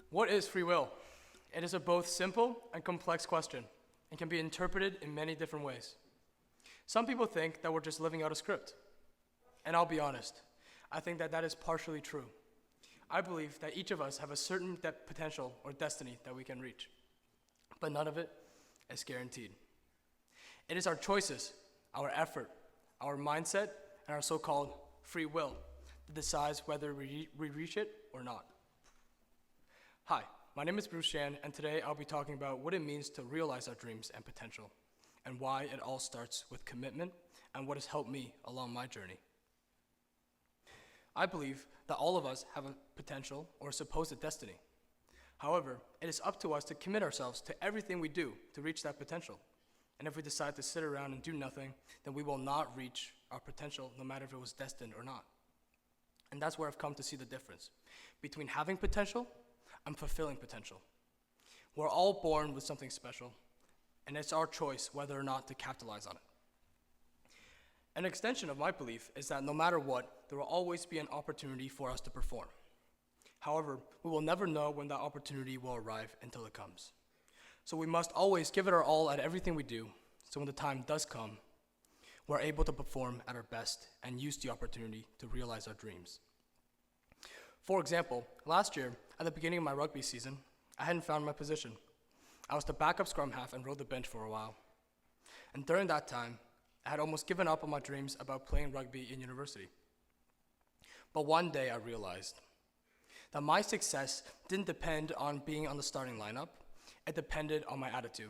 What is free will? It is a both simple and complex question and can be interpreted in many different ways. Some people think that we're just living out a script. And I'll be honest, I think that is partially true. I believe that each of us have a certain potential or destiny that we can reach, but none of it is guaranteed. It is our choices, our effort, our mindset, and our so-called free will that decides whether we reach it or not. Hi, my name is Shan, and today I'll be talking about what it means to realize our dreams and potential, and why it all starts with commitment and what has helped me along my journey. I believe that all of us have a potential or a supposed destiny. However, it is up to us to commit ourselves to everything we do to reach that potential. And if we decide to sit around and do nothing, then we will not reach our potential, no matter if it was destined or not. And that's where I've come to see the difference between having potential and fulfilling potential. We're all born with something special, and it's our choice whether or not to capitalize on it. An extension of my belief is that no matter what, there will always be an opportunity for us to perform. However, we will never know when that opportunity will arrive until it comes. So we must always give it our all at everything we do, so when the time does come, we're able to perform at our best and use the opportunity to realize our dreams. For example, last year, at the beginning of my rugby season, I hadn't found my position. I was the backup scrum half and rode the bench for a while. And during that time, I had almost given up on my dreams about playing rugby in university. But one day I realized that my success didn't depend on being on the starting lineup, it depended on my attitude.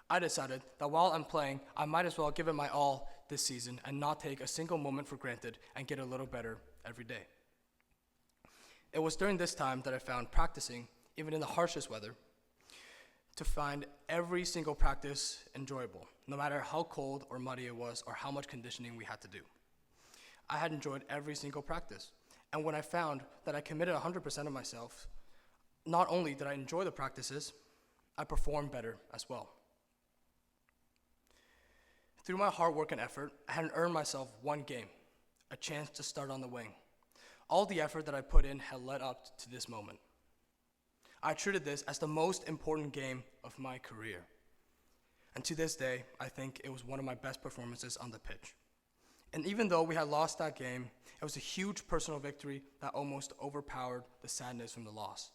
I decided that while I'm playing, I might as well give it my all this season and not take a single moment for granted and get a little better every day. It was during this time that I found practicing, even in the harshest weather, to find every single practice enjoyable, no matter how cold or muddy it was or how much conditioning we had to do. I had enjoyed every single practice. And when I found that I committed 100% of myself, not only did I enjoy the practices, I performed better as well. Through my hard work and effort, I had earned myself one game, a chance to start on the wing. All the effort that I put in had led up to this moment. I treated this as the most important game of my career. And to this day, I think it was one of my best performances on the pitch. And even though we had lost that game, it was a huge personal victory that almost overpowered the sadness from the loss.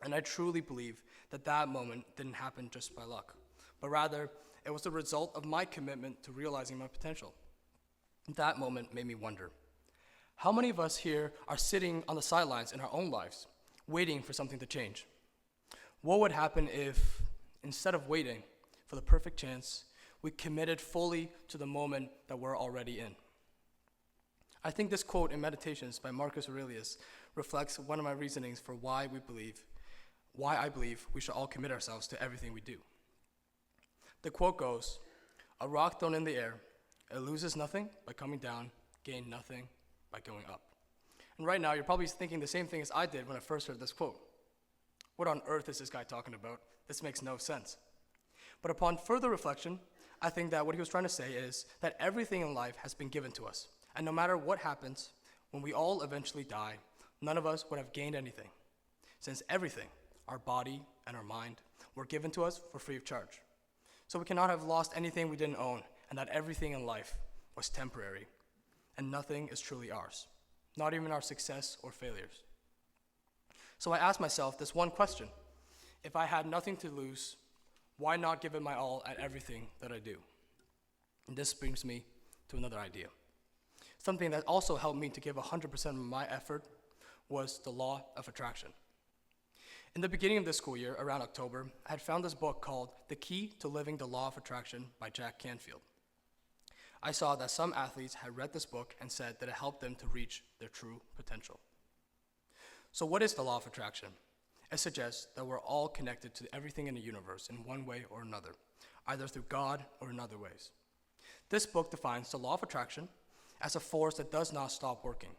And I truly believe that that moment didn't happen just by luck, but rather it was the result of my commitment to realizing my potential. That moment made me wonder, how many of us here are sitting on the sidelines in our own lives, waiting for something to change? What would happen if, instead of waiting for the perfect chance, we committed fully to the moment that we're already in? I think this quote in Meditations by Marcus Aurelius reflects one of my reasonings for why I believe we should all commit ourselves to everything we do. The quote goes, "A rock thrown in the air, it loses nothing by coming down, gain nothing by going up." And right now, you're probably thinking the same thing as I did when I first heard this quote. What on earth is this guy talking about? This makes no sense. But upon further reflection, I think that what he was trying to say is that everything in life has been given to us. And no matter what happens, when we all eventually die, none of us would have gained anything, since everything, our body and our mind, were given to us for free of charge. So we cannot have lost anything we didn't own, and that everything in life was temporary, and nothing is truly ours, not even our success or failures. So I asked myself this one question: if I had nothing to lose, why not give it my all at everything that I do? And this brings me to another idea. Something that also helped me to give 100% of my effort was the law of attraction. In the beginning of this school year, around October, I had found this book called The Key to Living the Law of Attraction by Jack Canfield. I saw that some athletes had read this book and said that it helped them to reach their true potential. So what is the law of attraction? It suggests that we're all connected to everything in the universe in one way or another, either through God or in other ways. This book defines the law of attraction as a force that does not stop working,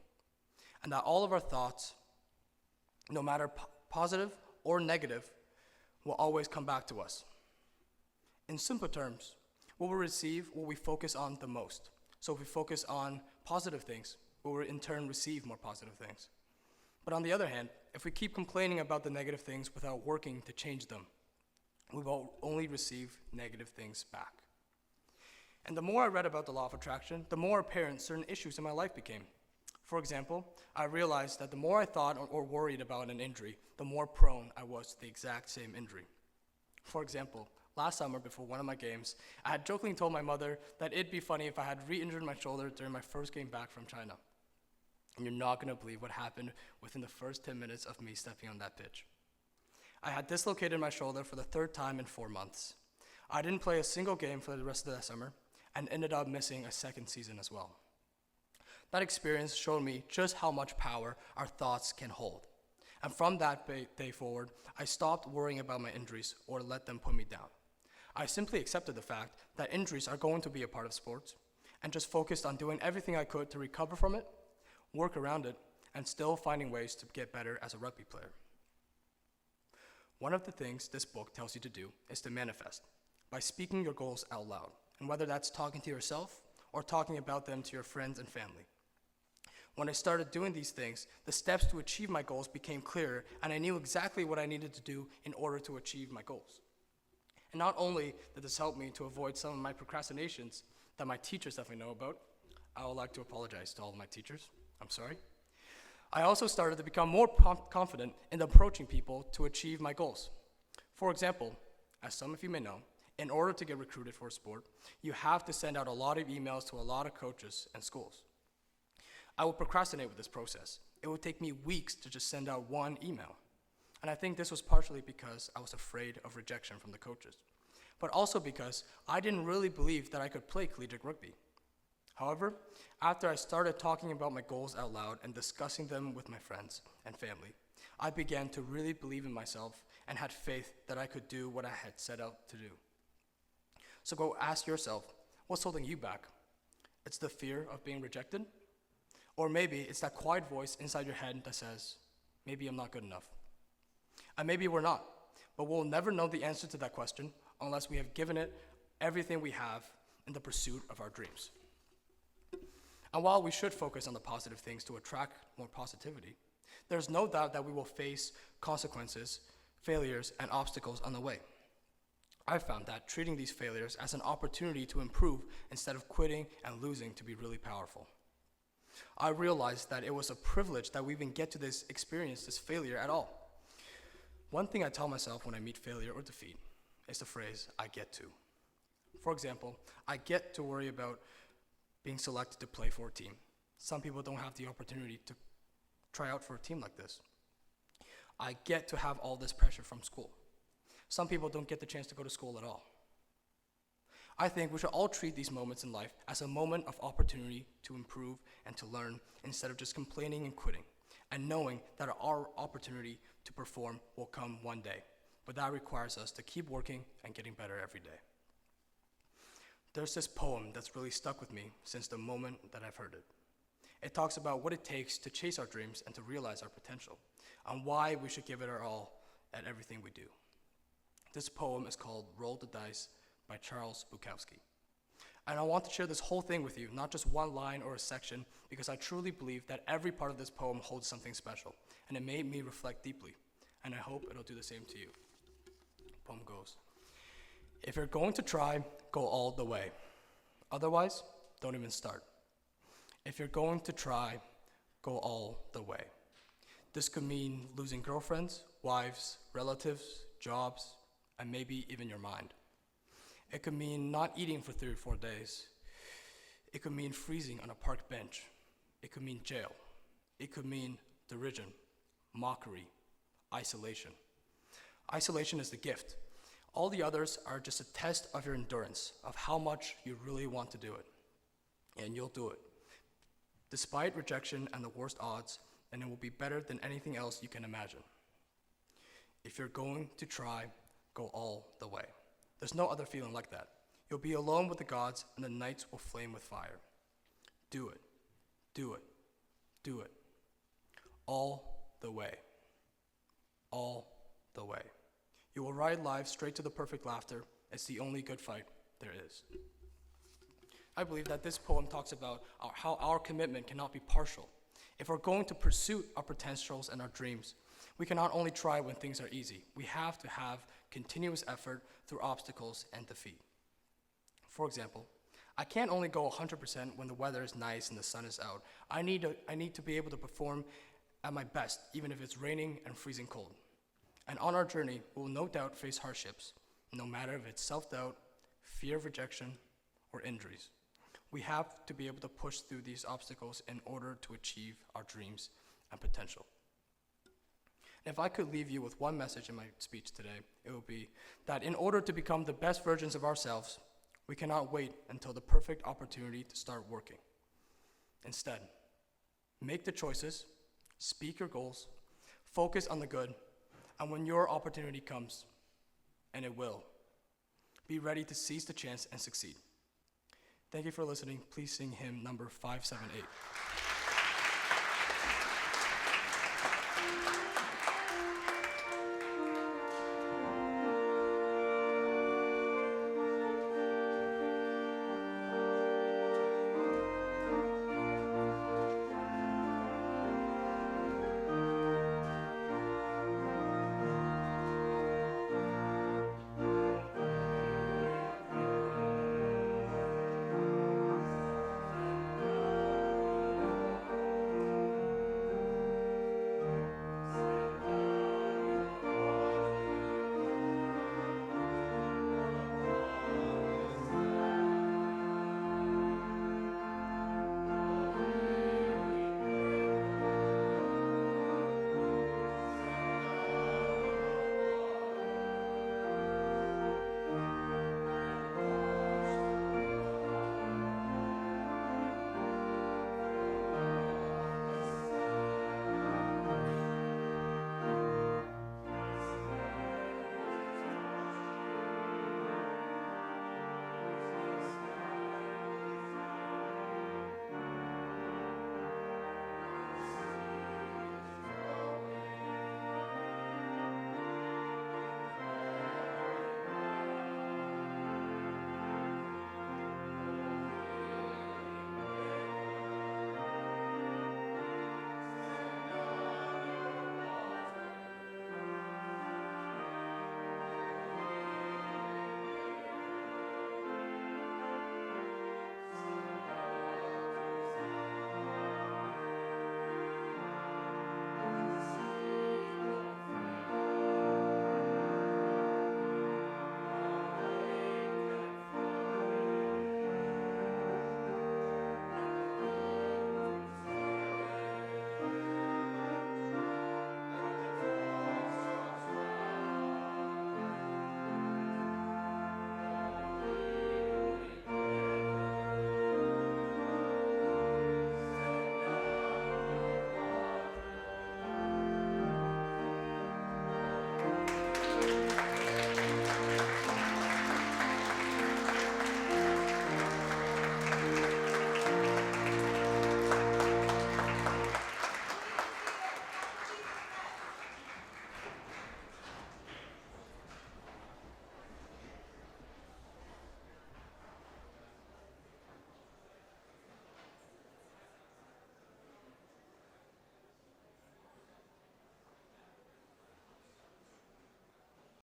and that all of our thoughts, no matter positive or negative, will always come back to us. In simple terms, we will receive what we focus on the most. So if we focus on positive things, we will in turn receive more positive things. But on the other hand, if we keep complaining about the negative things without working to change them, we will only receive negative things back. And the more I read about the law of attraction, the more apparent certain issues in my life became. For example, I realized that the more I thought or worried about an injury, the more prone I was to the exact same injury. For example, last summer before one of my games, I had jokingly told my mother that it'd be funny if I had re-injured my shoulder during my first game back from China. And you're not going to believe what happened within the first 10 minutes of me stepping on that pitch. I had dislocated my shoulder for the third time in 4 months. I didn't play a single game for the rest of that summer and ended up missing a second season as well. That experience showed me just how much power our thoughts can hold. And from that day forward, I stopped worrying about my injuries or let them put me down. I simply accepted the fact that injuries are going to be a part of sports and just focused on doing everything I could to recover from it, work around it, and still finding ways to get better as a rugby player. One of the things this book tells you to do is to manifest by speaking your goals out loud, and whether that's talking to yourself or talking about them to your friends and family. When I started doing these things, the steps to achieve my goals became clearer, and I knew exactly what I needed to do in order to achieve my goals. And not only did this help me to avoid some of my procrastinations that my teachers definitely know about, I would like to apologize to all of my teachers. I'm sorry. I also started to become more confident in approaching people to achieve my goals. For example, as some of you may know, in order to get recruited for a sport, you have to send out a lot of emails to a lot of coaches and schools. I would procrastinate with this process. It would take me weeks to just send out one email. And I think this was partially because I was afraid of rejection from the coaches, but also because I didn't really believe that I could play collegiate rugby. However, after I started talking about my goals out loud and discussing them with my friends and family, I began to really believe in myself and had faith that I could do what I had set out to do. So go ask yourself, what's holding you back? It's the fear of being rejected? Or maybe it's that quiet voice inside your head that says, maybe I'm not good enough. And maybe we're not, but we'll never know the answer to that question unless we have given it everything we have in the pursuit of our dreams. And while we should focus on the positive things to attract more positivity, there's no doubt that we will face consequences, failures, and obstacles on the way. I've found that treating these failures as an opportunity to improve instead of quitting and losing to be really powerful. I realized that it was a privilege that we even get to experience this failure at all. One thing I tell myself when I meet failure or defeat is the phrase, I get to. For example, I get to worry about being selected to play for a team. Some people don't have the opportunity to try out for a team like this. I get to have all this pressure from school. Some people don't get the chance to go to school at all. I think we should all treat these moments in life as a moment of opportunity to improve and to learn instead of just complaining and quitting, and knowing that our opportunity to perform will come one day. But that requires us to keep working and getting better every day. There's this poem that's really stuck with me since the moment that I've heard it. It talks about what it takes to chase our dreams and to realize our potential, and why we should give it our all at everything we do. This poem is called Roll the Dice by Charles Bukowski. And I want to share this whole thing with you, not just one line or a section, because I truly believe that every part of this poem holds something special, and it made me reflect deeply, and I hope it'll do the same to you. The poem goes, if you're going to try, go all the way. Otherwise, don't even start. If you're going to try, go all the way. This could mean losing girlfriends, wives, relatives, jobs, and maybe even your mind. It could mean not eating for 3 or 4 days. It could mean freezing on a park bench. It could mean jail. It could mean derision, mockery, isolation. Isolation is the gift. All the others are just a test of your endurance, of how much you really want to do it. And you'll do it, despite rejection and the worst odds, and it will be better than anything else you can imagine. If you're going to try, go all the way. There's no other feeling like that. You'll be alone with the gods, and the nights will flame with fire. Do it, do it, do it. All the way. All the way. You will ride life straight to the perfect laughter. It's the only good fight there is. I believe that this poem talks about how our commitment cannot be partial. If we're going to pursue our potentials and our dreams, we can not only try when things are easy, we have to have continuous effort through obstacles and defeat. For example, I can't only go 100% when the weather is nice and the sun is out. I need to be able to perform at my best, even if it's raining and freezing cold. And on our journey, we will no doubt face hardships, no matter if it's self-doubt, fear of rejection, or injuries. We have to be able to push through these obstacles in order to achieve our dreams and potential. And if I could leave you with one message in my speech today, it would be that in order to become the best versions of ourselves, we cannot wait until the perfect opportunity to start working. Instead, make the choices, speak your goals, focus on the good, and when your opportunity comes, and it will, be ready to seize the chance and succeed. Thank you for listening. Please sing hymn number 578.